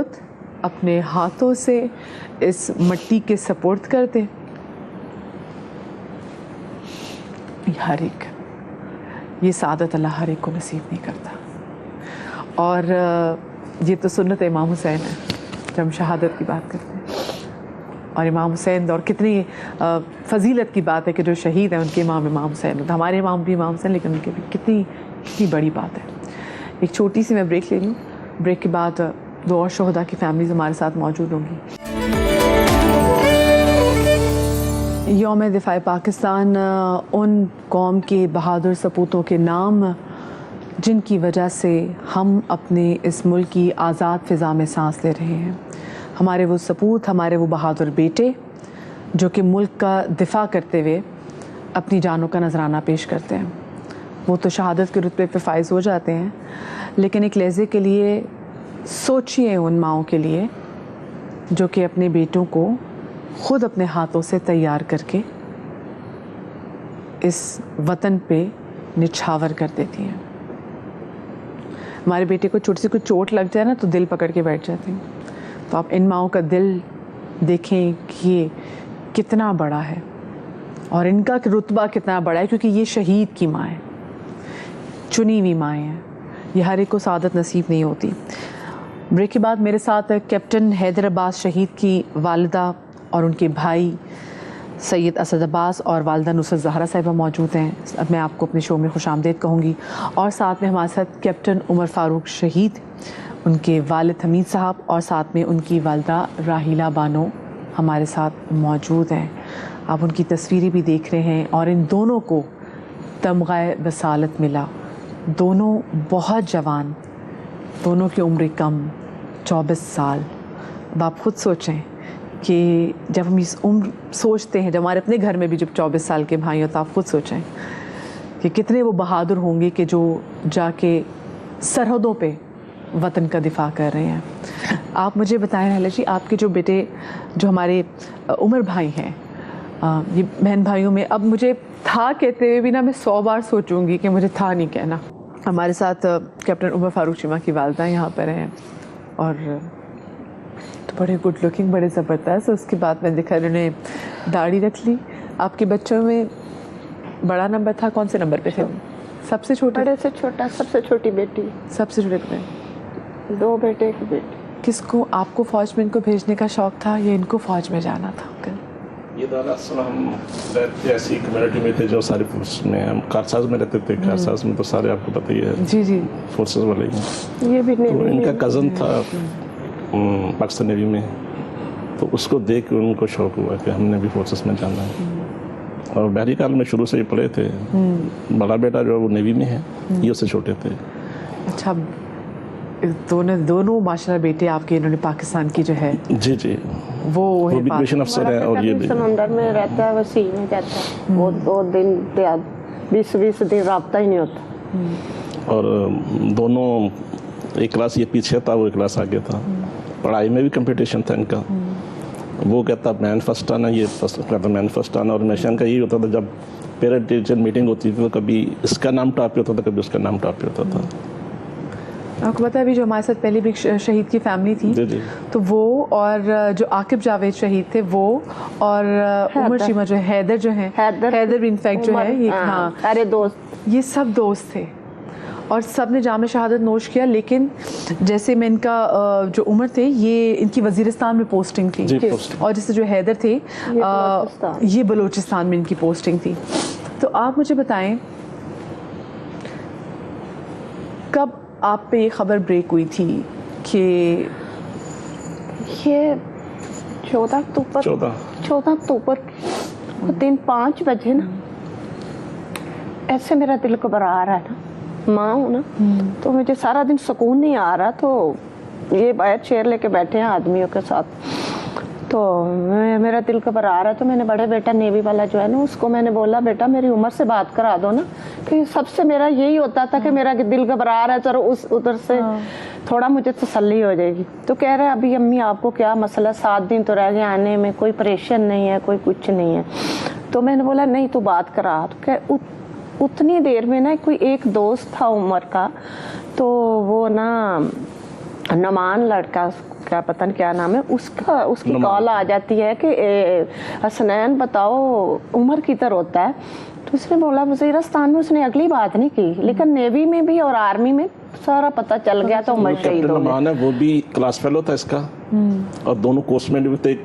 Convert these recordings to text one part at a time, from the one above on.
खुद अपने हाथों से इस मिट्टी के सपोर्ट कर दे। हर एक ये सादत अल्लाह हर एक को नसीब नहीं करता। और ये तो सुन्नत इमाम हुसैन है जब हम शहादत की बात करते हैं। और इमाम हुसैन और कितनी फजीलत की बात है कि जो शहीद हैं उनके इमाम हुसैन। तो हमारे इमाम भी इमाम हुसैन, लेकिन उनके भी कितनी बड़ी बात है। एक छोटी सी मैं ब्रेक ले लूँ। ब्रेक के बाद 2 और शोहदा की फैमिलीज़ हमारे साथ मौजूद होंगी। यौम दिफा पाकिस्तान उन कौम के बहादुर सपूतों के नाम जिनकी वजह से हम अपने इस मुल्क की आज़ाद फ़िज़ा में सांस ले रहे हैं। हमारे वो सपूत, हमारे वो बहादुर बेटे जो कि मुल्क का दिफा करते हुए अपनी जानों का नजराना पेश करते हैं। वो तो शहादत के रुतबे पे फाइज हो जाते हैं, लेकिन एक लहजे के लिए सोचिए उन माओं के लिए जो कि अपने बेटों को खुद अपने हाथों से तैयार करके इस वतन पे निछावर कर देती हैं। हमारे बेटे को छोटी सी कोई चोट लग जाए ना तो दिल पकड़ के बैठ जाते हैं। तो आप इन माओं का दिल देखें कि ये कितना बड़ा है और इनका रुतबा कितना बड़ा है, क्योंकि ये शहीद की माँ है, चुनी हुई माएँ हैं। ये हर एक को सादत नसीब नहीं होती। ब्रेक के बाद मेरे साथ कैप्टन हैदर अब्बास शहीद की वालिदा और उनके भाई सैयद असद अब्बास और वालिदा नुसरत ज़हरा साहिबा मौजूद हैं। अब मैं आपको अपने शो में खुशामदीद कहूँगी। और साथ में हमारे साथ कैप्टन उमर फ़ारूक शहीद, उनके वालिद हमीद साहब और साथ में उनकी वालिदा राहिला बानो हमारे साथ मौजूद हैं। आप उनकी तस्वीरें भी देख रहे हैं और इन दोनों को तमग़े वसालत मिला। दोनों बहुत जवान, दोनों की उम्र कम 24 साल। अब आप खुद सोचें कि जब हम इस उम्र सोचते हैं, जब हमारे अपने घर में भी जब 24 साल के भाई हो, तो आप खुद सोचें कि कितने वो बहादुर होंगे कि जो जाके सरहदों पे वतन का दिफा कर रहे हैं। आप मुझे बताएं रहला जी, आपके जो बेटे जो हमारे उमर भाई हैं, ये बहन भाइयों में अब मुझे था कहते हुए भी ना मैं 100 बार सोचूंगी कि मुझे था नहीं कहना। हमारे साथ कैप्टन उमर फ़ारूक शिमा की वालिदा यहाँ पर हैं और तो बड़े गुड लुकिंग, बड़े ज़बरदस्त। उसके बाद मैंने देखा इन्होंने दाढ़ी रख ली। आपके बच्चों में बड़ा नंबर था, कौन से नंबर पे थे? सबसे छोटे? बड़े से छोटा, सबसे छोटी बेटी। सबसे छोटे बेटे? 2 बेटे 1 बेटी। किसको, आपको फ़ौज में इनको भेजने का शौक़ था या इनको फ़ौज में जाना था? ये दरअसल हम रहते ऐसी कम्युनिटी में थे जो सारी फोर्स में, हम कारसाज में रहते थे। कारसाज में तो सारे आपको पता ही है, जी जी, फोर्सेस वाले ही। ये भी तो इनका कज़न था पाकिस्तान नेवी में, तो उसको देख के उनको शौक़ हुआ कि हमने भी फोर्सेस में जाना है। और बहरी काल में शुरू से ही पढ़े थे। बड़ा बेटा जो वो नेवी में है, ये उससे छोटे थे। अच्छा, दोनों माशाल्लाह बेटे आपके, इन्होंने पाकिस्तान की जो है, जी जी, वो भी मिशन अफसर है और ये भी समंदर में रहता है, वसी में रहता है। वो 2 दिन 20 दिन राब्ता ही नहीं होता। और दोनों एक क्लास ये पीछे था, वो एक क्लास आगे था। पढ़ाई में भी कंपटीशन था इनका। वो कहता मैन फर्स्ट आना, ये फर्स्ट कहता मैन फर्स्ट आना। और हमेशा इनका यही होता था, जब पेरेंट टीचर मीटिंग होती थी तो कभी इसका नाम टॉप पे होता था, कभी उसका नाम टॉप पे होता था। आपको पता है अभी जो हमारे साथ पहले भी शहीद की फैमिली थी, जी जी, तो वो और जो आकिब जावेद शहीद थे वो और उमर शिमा जो हैदर जो हैं, हैदर इनफैक्ट जो है ये, हाँ, अरे दोस्त, ये सब दोस्त थे और सब ने जाम शहादत नोश किया। लेकिन जैसे मैं इनका जो उमर थे, ये इनकी वजीरिस्तान में पोस्टिंग थी, और जैसे जो हैदर थे ये बलूचिस्तान में इनकी पोस्टिंग थी। तो आप मुझे बताएं कब आप पे ये खबर ब्रेक हुई थी कि ये 14 अक्टूबर को दिन 5 बजे ना, ऐसे मेरा दिल घबरा रहा है ना, माँ हूँ ना, तो मुझे सारा दिन सुकून नहीं आ रहा। तो ये बाहर चेयर लेके बैठे हैं आदमियों के साथ, तो मेरा दिल घबरा रहा है। तो मैंने बड़े बेटा नेवी वाला जो है ना, उसको मैंने बोला बेटा मेरी उम्र से बात करा दो ना, कि सबसे मेरा यही होता था कि मेरा दिल घबरा रहा है, चलो उधर से थोड़ा मुझे तसल्ली हो जाएगी। तो कह रहे अभी अम्मी आपको क्या मसला, 7 दिन तो रह गए आने में, कोई परेशान नहीं है, कोई कुछ नहीं है। तो मैंने बोला नहीं तू बात करा। तो कह उतनी देर में ना कोई एक दोस्त था उमर का, तो वो ना नमान लड़का क्या पता नहीं क्या नाम है उसकी कॉल आ जाती है कि हसनैन बताओ उम्र किधर होता है। तो उसने बोला वज़ीरिस्तान में। उसने अगली बात नहीं की, लेकिन नेवी में भी और आर्मी में सारा पता चल गया। तो उमर शहीद हो गया। वो भी क्लास फेलो था इसका, और दोनों कोर्समेट भी थे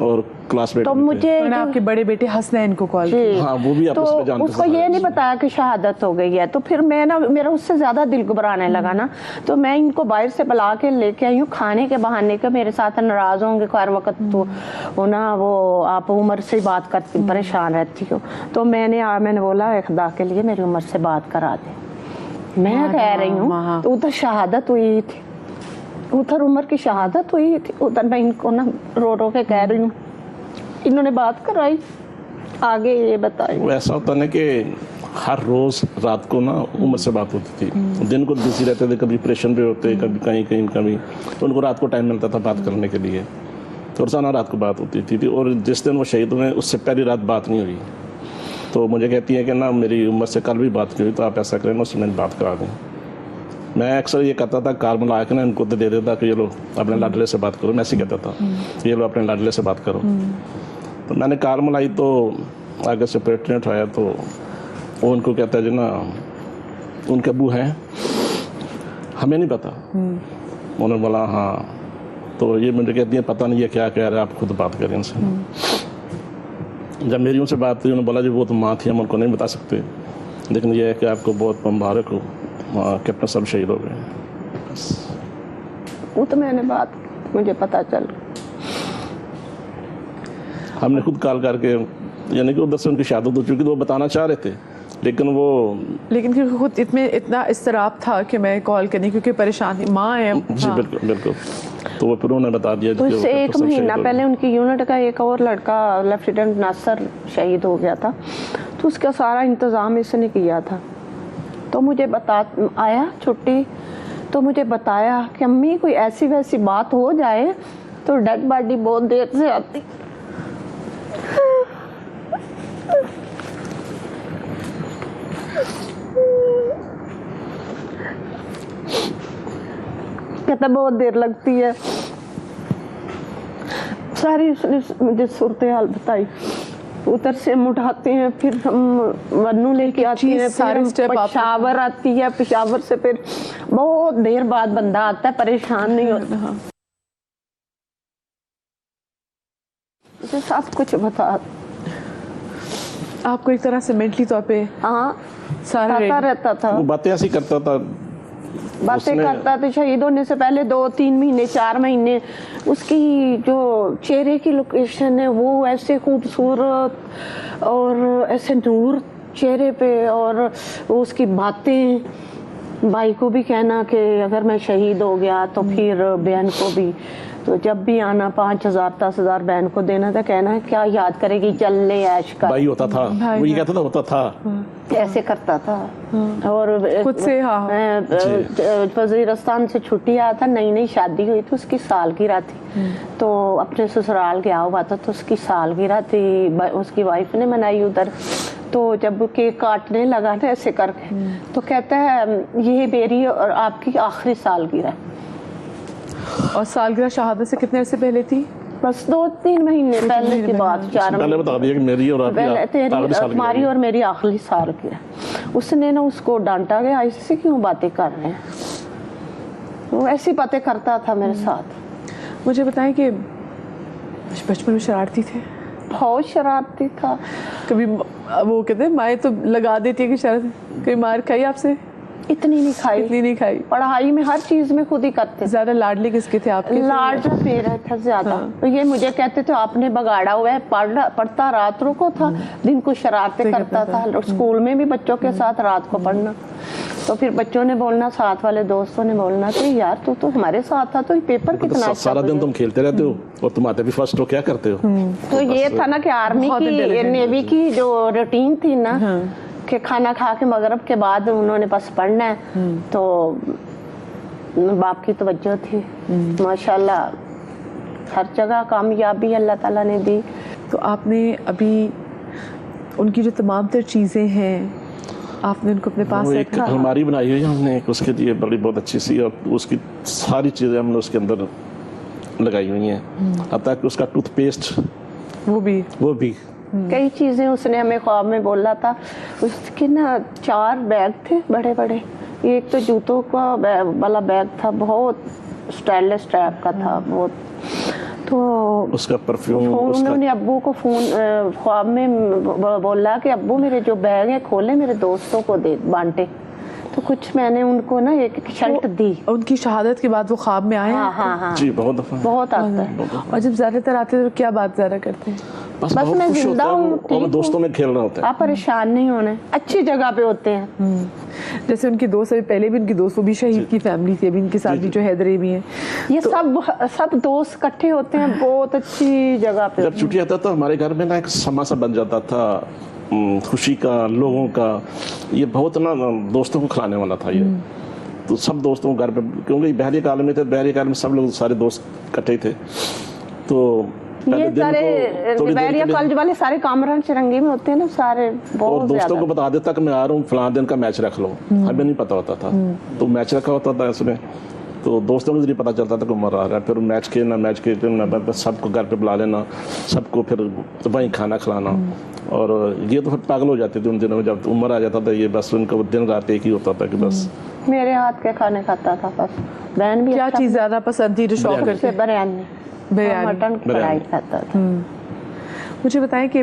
और क्लासमेट। तो मुझे आपके बड़े बेटे हसनैन को कॉल किया। हाँ, वो भी आपस में जानते उसको ये नहीं बताया कि शहादत हो गई है। तो फिर मैं ना, मेरा उससे ज्यादा दिल घबराने लगा ना, तो मैं इनको बाहर से बुला के लेके आई हूँ खाने के बहाने के। मेरे साथ नाराज होंगे हर वक्त, तो वो ना वो आप उम्र से बात करती परेशान रहती हो। तो मैंने बोला खुदा के लिए मेरी उम्र से बात करा दे। मैं कह रही हूँ तो उधर शहादत हुई थी, उधर उम्र की शहादत हुई थी। उधर मैं इनको ना रो रो के कह रही हूँ, इन्होंने बात कराई, आगे ये बताएं। वो ऐसा होता ना कि हर रोज रात को ना उम्र से बात होती थी। दिन को बिजी रहते थे, कभी ऑपरेशन पे होते, कभी कहीं, तो उनको रात को टाइम मिलता था बात करने के लिए। तो रोजाना रात को बात होती थी। और जिस दिन वो शहीद हुए उससे पहली रात बात नहीं हुई। तो मुझे कहती है कि ना मेरी उम्र से कल भी बात नहीं हुई, तो आप ऐसा करें ना उससे मैंने बात करा दें। मैं अक्सर ये कहता था कार में ला के ना इनको तो दे देता कि ये लो अपने लाडले से बात करो। मैं ऐसे कहता था, ये लो अपने लाडले से बात करो। तो मैंने कार में लाई, तो आगे से प्रेसिडेंट आया, तो वो उनको कहता है जी ना उनके अबू हैं, हमें नहीं पता। उन्होंने बोला हाँ। तो ये मुझे कहती है पता नहीं ये क्या कह रहे हैं, आप खुद बात करें इनसे। जब मेरी उनसे बात हुई, उन्होंने बोला जी वो तो माँ थी, हम उनको नहीं बता सकते, लेकिन ये है कि आपको बहुत मुबारक हो, कैप्टन साहब शहीद हो गए। वो तो मैंने बात, मुझे पता चल, हमने खुद कॉल करके, यानी कि उधर से उनकी शहादत हो चुकी, तो वो बताना चाह रहे थे, लेकिन क्योंकि खुद इतना इस्तराब था कि मैं कॉल करनी, क्योंकि परेशान थी, माँ है। जी हाँ। बिल्कुल। तो वो फिर उन्होंने बता दिया। तो इससे एक महीना पहले उनकी यूनिट का एक और लड़का लेफ्टिनेंट नासर शहीद हो गया था। तो उसका सारा इंतज़ाम इसने किया था। तो मुझे आया छुट्टी, तो मुझे बताया कि अम्मी कोई ऐसी वैसी बात हो जाए तो डेड बॉडी बहुत देर से आती। कहता बहुत देर लगती है। सारी उसने मुझे सूरत हाल बताई। उधर से हम उठाते हैं, फिर हम वन्नू लेके आते हैं, फिर पेशावर आती है, पेशावर से फिर बहुत देर बाद बंदा आता है, परेशान नहीं होता। मुझे सब कुछ बता, आपको एक तरह से मेंटली तौर पे हाँ सारा रहता था। वो बातें ऐसी करता था, बातें करता था। शहीद होने से पहले 2-3 महीने 4 महीने उसकी जो चेहरे की लोकेशन है वो ऐसे खूबसूरत और ऐसे नूर चेहरे पे, और उसकी बातें। भाई को भी कहना कि अगर मैं शहीद हो गया तो फिर बहन को भी, तो जब भी आना 5,000 10,000 बहन को देना था, कहना है क्या याद करेगी, चल ले ऐश कर। भाई होता था, वो ये कहता था होता था, ऐसे करता था। और खुद से वज़ीरिस्तान से छुट्टी आया था, नई नई शादी हुई थी, उसकी सालगिरह थी। तो अपने ससुराल गया हुआ था, तो उसकी सालगिरह थी, उसकी वाइफ ने मनाई उधर। तो जब केक काटने लगा ना ऐसे करके, तो कहता है ये मेरी और आपकी आखिरी सालगिरह। और सालगिरह शहादत से कितने अर्से पहले थी? बस 2-3 महीने पहले की बात। 4 पहले बता दिया कि मेरी और तुम्हारी और मेरी आखिरी सालगिरह। उसने ना उसको डांटा गया, ऐसे क्यों बातें कर रहे हैं। वो ऐसी बातें करता था मेरे साथ। मुझे बताएं कि बचपन में शरारती थे? बहुत शरारती था। कभी वो कहते माएँ तो लगा देती है कि शरारत, कभी मार खाई आपसे? इतनी नहीं खाई। पढ़ाई में हर चीज में खुद ही करते। ज्यादा लाडले किसके थे आपके? लाडला मेरा था ज्यादा। हाँ। तो ये मुझे कहते थे आपने बगाड़ा हुआ है, पढ़ता रात को था, दिन को शरारतें करता था। स्कूल में भी बच्चों के साथ रात को पढ़ना। तो फिर बच्चों ने बोलना, साथ वाले दोस्तों ने बोलना कि यार तू तो हमारे साथ था, तो पेपर कितना सारा दिन तुम खेलते रहते हो और तुम आते भी फर्स्ट हो, क्या करते हो। तो ये था ना कि आर्मी की, नेवी की जो रूटीन थी ना कि खाना खा के मगरिब के बाद उन्होंने बस पढ़ना है। तो बाप की तवज्जो थी माशाल्लाह, हर जगह कामयाबी अल्लाह ताला ने दी। तो आपने अभी उनकी जो तमाम तर चीज़ें हैं आपने उनको अपने पास रखा? एक अलमारी बनाई हुई है हमने उसके लिए, बड़ी बहुत अच्छी सी, और उसकी सारी चीज़ें हमने उसके अंदर लगाई हुई हैं, अब तक उसका टूथपेस्ट वो भी कई चीजें उसने हमें ख्वाब में बोला था। उसके ना 4 बैग थे बड़े बड़े। एक तो जूतों का वाला बैग था, बहुत स्टाइलिश टाइप का था बहुत। तो उसका परफ्यूम, उन्होंने अब्बू को फोन ख्वाब में बोला कि अब्बू मेरे जो बैग है खोले, मेरे दोस्तों को दे बांटे। तो कुछ मैंने उनको ना एक शर्ट दी। उनकी शहादत के बाद वो ख्वाब में आए? हाँ। जी बहुत दफा, बहुत आता है। और जब ज्यादातर आते हैं तो क्या बात ज्यादा करते हैं? बस मैं जिंदा हूँ, और दोस्तों में खेल रहे होते हैं। आप परेशान नहीं होने, अच्छी जगह पे होते हैं। जैसे उनके दोस्त, अभी पहले भी उनके दोस्त, वो भी शहीद की फैमिली थी, अभी इनके साथ भी जो हैदरी भी हैं, ये सब दोस्त इकट्ठे होते हैं, बहुत अच्छी जगह पे। जब छुट्टी आता तो हमारे घर में ना एक समा सा बन जाता था, खुशी का, लोगों का। ये बहुत ना दोस्तों को खिलाने वाला था ये। तो सब दोस्तों को घर पे, क्योंकि बहरी काल में थे, बहरी काल में सब लोग सारे दोस्त इकट्ठे थे। तो ये सारे बहरिया कॉलेज वाले सारे कामरान चिरंगी में होते हैं ना सारे, बहुत और दोस्तों को बता देता कि मैं आ रहा हूँ, फलां दिन का मैच रख लो। हमें नहीं पता होता था, तो मैच रखा होता था इसमें, तो दोस्तों को जरिए पता चलता था कि उमर आ रहा है। फिर मैच खेलना, सबको घर पे बुला लेना, सबको फिर वहीं खाना खिलाना। और ये तो फिर पागल हो जाते थे उन दिनों में, जब उमर आ जाता था ये बस उनका दिन रात एक ही होता था कि बस मेरे हाथ के खाने खाता था बस। बहन भी क्या चीज़ ज़्यादा पसंद थी जो शौक करते? बिरयानी, मटन कढ़ाई खाता था। मुझे बताएं कि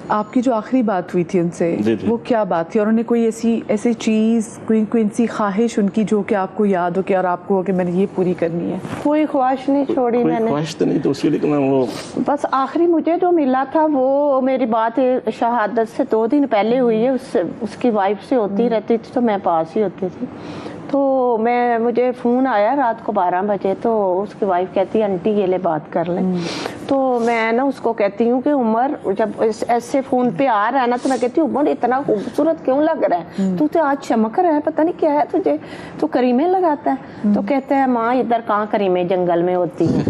आपकी जो आखिरी बात हुई थी उनसे, वो क्या बात थी? और उन्होंने कोई ऐसी चीज़, कोई ऐसी ख्वाहिश उनकी जो कि आपको याद हो कि और आपको हो कि मैंने ये पूरी करनी है? कोई ख्वाहिश नहीं छोड़ी मैंने। ख्वाहिश तो नहीं, तो उसके लिए वो बस आखिरी मुझे जो मिला था वो मेरी बात शहादत से 2 दिन पहले हुई है। उसकी वाइफ से होती रहती थी, तो मैं पास ही होती थी। तो मुझे फ़ोन आया रात को 12 बजे, तो उसकी वाइफ कहती है आंटी ये ले बात कर लें। तो मैं ना उसको कहती हूँ कि उमर जब ऐसे फ़ोन पे आ रहा है ना, तो मैं कहती हूँ उमर इतना खूबसूरत क्यों लग रहा है, तू तो आज चमक रहा है, पता नहीं क्या है तुझे, तो करीमें लगाता है। तो कहते हैं माँ इधर कहाँ करीमें, जंगल में होती है।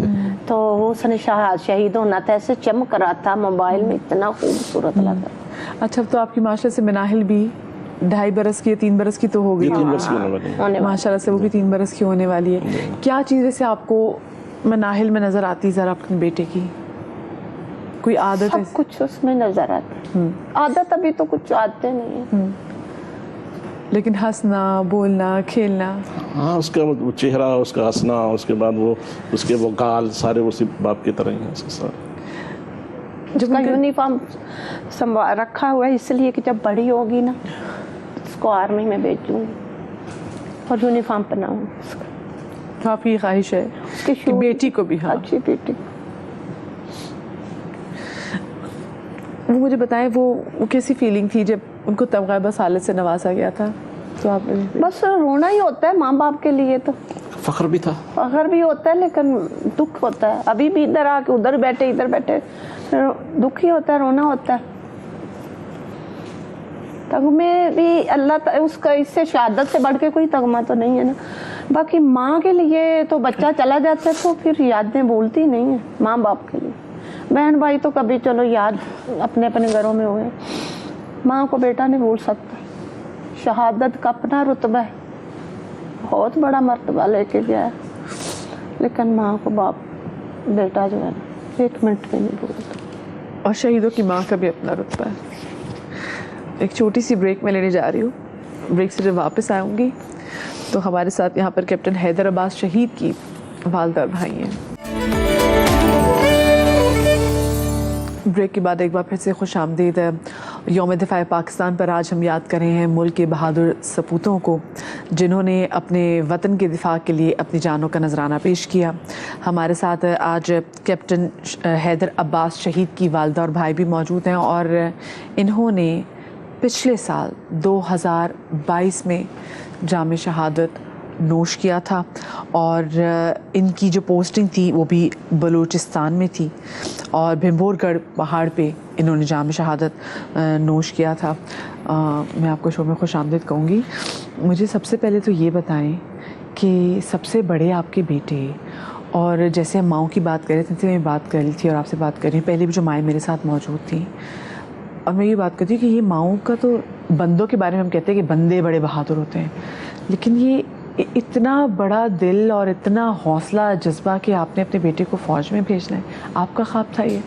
तो वो उसने शहीद होना था, ऐसे चमक रहा था मोबाइल में, इतना खूबसूरत लगा। अच्छा, तो आपकी माशाल्लाह से मनाहिल भी 2.5 बरस की या 3 बरस की तो हो गई, 3 बरस की होने वाली है माशाल्लाह से, वो भी 3 बरस की होने वाली है। क्या चीज़ वैसे आपको मनाहिल में नजर आती है ज़रा अपने बेटे की? कोई आदत? सब कुछ उसमें नजर आता। आदत अभी तो कुछ आते नहीं है, लेकिन हंसना, बोलना, खेलना। हाँ, उसका वो चेहरा, उसका हंसना, उसके बाद उसके वो गाल सारे उसी बाप की तरह ही हैं उसके सारे। उसका यूनिफॉर्म रखा हुआ है इसलिए कि जब बड़ी होगी ना उसको आर्मी में भेजूंगी और यूनिफॉर्म पहनाऊंगी उसका। काफ़ी ख्वाहिश है कि बेटी को भी। हाँ, अच्छी बेटी। वो मुझे बताएं, वो कैसी फीलिंग थी जब उनको तमगा बस हालत से नवाजा गया था? तो आप बस रोना ही होता है माँ बाप के लिए, तो फख्र भी था, फख्र भी होता है, लेकिन दुख होता है। अभी भी इधर आके उधर बैठे, इधर बैठे, दुख ही होता है, रोना होता है। तगमे भी अल्लाह उसका, इससे शहादत से बढ़ के कोई तगमा तो नहीं है ना। बाकी माँ के लिए तो बच्चा चला जाता है तो फिर यादें भूलती नहीं है माँ बाप के लिए। बहन भाई तो कभी चलो याद अपने अपने घरों में हुए, माँ को बेटा नहीं भूल सकता। शहादत का अपना रुतबा है, बहुत बड़ा मर्तबा लेके गया है, लेकिन माँ को बाप बेटा जो है 1 मिनट में नहीं भूलता। और शहीदों की माँ का भी अपना रुतबा है। एक छोटी सी ब्रेक में लेने जा रही हूँ। ब्रेक से जब वापस आऊँगी तो हमारे साथ यहाँ पर कैप्टन हैदर अब्बास शहीद की वालिदा और भाई हैं। ब्रेक के बाद एक बार फिर से खुश आमदीद। यौम दिफा पाकिस्तान पर आज हम याद कर रहे हैं मुल्क के बहादुर सपूतों को, जिन्होंने अपने वतन के दिफा के लिए अपनी जानों का नजराना पेश किया। हमारे साथ आज कैप्टन हैदर अब्बास शहीद की वालिदा और भाई भी मौजूद हैं, और इन्होंने पिछले साल 2022 में जाम शहादत नोश किया था, और इनकी जो पोस्टिंग थी वो भी बलूचिस्तान में थी, और भिम्बोरगढ़ पहाड़ पे इन्होंने जाम शहादत नोश किया था। मैं आपको शो में खुश आमदीद कहूँगी। मुझे सबसे पहले तो ये बताएं कि सबसे बड़े आपके बेटे, और जैसे हम माओं की बात कर रहे थे, जैसे मैं बात कर रही थी और आपसे बात कर रही हूँ, पहले भी जो माएँ मेरे साथ मौजूद थी, और मैं ये बात करती हूँ कि ये माओं का तो बंदों के बारे में हम कहते हैं कि बंदे बड़े बहादुर होते हैं, लेकिन ये इतना बड़ा दिल और इतना हौसला जज्बा कि आपने अपने बेटे को फौज में भेजना है, आपका ख्वाब था ये?